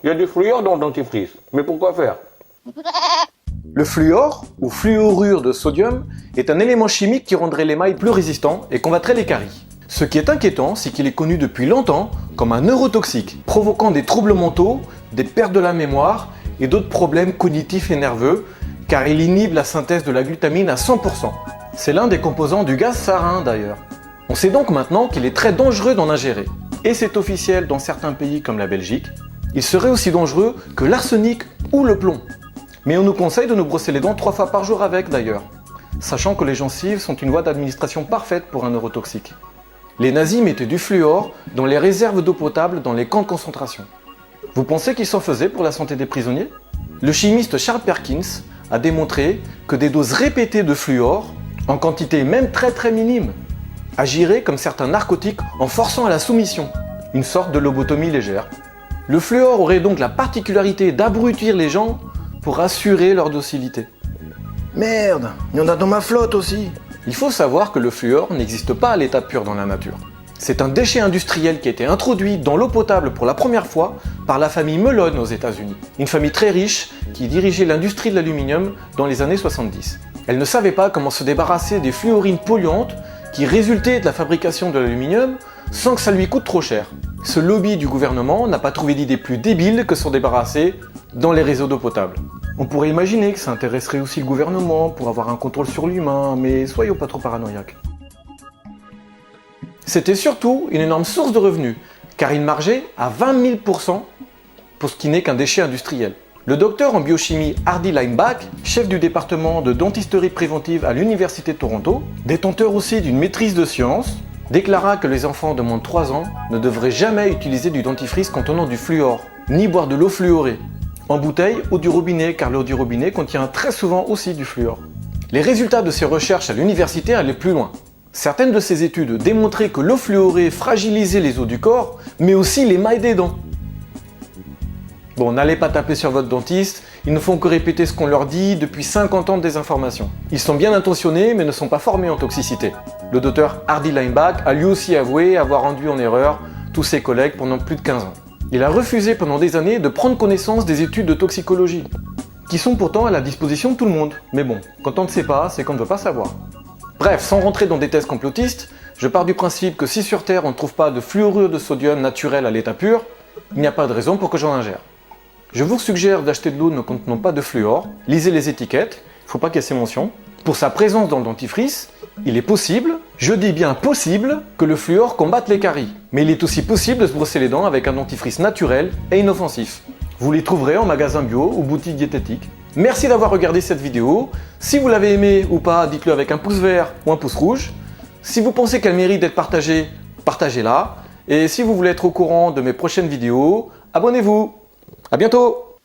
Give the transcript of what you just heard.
Il y a du fluor dans le dentifrice. Mais pourquoi faire? Le fluor, ou fluorure de sodium, est un élément chimique qui rendrait l'émail plus résistant et combattrait les caries. Ce qui est inquiétant, c'est qu'il est connu depuis longtemps comme un neurotoxique, provoquant des troubles mentaux, des pertes de la mémoire et d'autres problèmes cognitifs et nerveux, car il inhibe la synthèse de la glutamine à 100%. C'est l'un des composants du gaz sarin d'ailleurs. On sait donc maintenant qu'il est très dangereux d'en ingérer. Et c'est officiel dans certains pays comme la Belgique. Il serait aussi dangereux que l'arsenic ou le plomb. Mais on nous conseille de nous brosser les dents 3 fois par jour avec d'ailleurs, sachant que les gencives sont une voie d'administration parfaite pour un neurotoxique. Les nazis mettaient du fluor dans les réserves d'eau potable dans les camps de concentration. Vous pensez qu'ils s'en faisaient pour la santé des prisonniers? Le chimiste Charles Perkins a démontré que des doses répétées de fluor, en quantité même très minime, agiraient comme certains narcotiques en forçant à la soumission, une sorte de lobotomie légère. Le fluor aurait donc la particularité d'abrutir les gens pour assurer leur docilité. Merde, il y en a dans ma flotte aussi. Il faut savoir que le fluor n'existe pas à l'état pur dans la nature. C'est un déchet industriel qui a été introduit dans l'eau potable pour la première fois par la famille Mellon aux États-Unis. Une famille très riche qui dirigeait l'industrie de l'aluminium dans les années 70. Elle ne savait pas comment se débarrasser des fluorines polluantes qui résultaient de la fabrication de l'aluminium sans que ça lui coûte trop cher. Ce lobby du gouvernement n'a pas trouvé d'idée plus débile que s'en débarrasser dans les réseaux d'eau potable. On pourrait imaginer que ça intéresserait aussi le gouvernement pour avoir un contrôle sur l'humain, mais soyons pas trop paranoïaques. C'était surtout une énorme source de revenus, car il margeait à 20 000% pour ce qui n'est qu'un déchet industriel. Le docteur en biochimie Hardy Lineback, chef du département de dentisterie préventive à l'Université de Toronto, détenteur aussi d'une maîtrise de sciences, déclara que les enfants de moins de 3 ans ne devraient jamais utiliser du dentifrice contenant du fluor, ni boire de l'eau fluorée, en bouteille ou du robinet, car l'eau du robinet contient très souvent aussi du fluor. Les résultats de ces recherches à l'université allaient plus loin. Certaines de ces études démontraient que l'eau fluorée fragilisait les os du corps, mais aussi l'émail des dents. Bon, n'allez pas taper sur votre dentiste, ils ne font que répéter ce qu'on leur dit depuis 50 ans de désinformation. Ils sont bien intentionnés, mais ne sont pas formés en toxicité. Le docteur Hardy Lineback a lui aussi avoué avoir rendu en erreur tous ses collègues pendant plus de 15 ans. Il a refusé pendant des années de prendre connaissance des études de toxicologie, qui sont pourtant à la disposition de tout le monde. Mais bon, quand on ne sait pas, c'est qu'on ne veut pas savoir. Bref, sans rentrer dans des thèses complotistes, je pars du principe que si sur Terre on ne trouve pas de fluorure de sodium naturel à l'état pur, il n'y a pas de raison pour que j'en ingère. Je vous suggère d'acheter de l'eau ne contenant pas de fluor, lisez les étiquettes, il ne faut pas qu'il y ait ces mentions. Pour sa présence dans le dentifrice, il est possible, je dis bien possible, que le fluor combatte les caries. Mais il est aussi possible de se brosser les dents avec un dentifrice naturel et inoffensif. Vous les trouverez en magasin bio ou boutique diététique. Merci d'avoir regardé cette vidéo. Si vous l'avez aimée ou pas, dites-le avec un pouce vert ou un pouce rouge. Si vous pensez qu'elle mérite d'être partagée, partagez-la. Et si vous voulez être au courant de mes prochaines vidéos, abonnez-vous. À bientôt!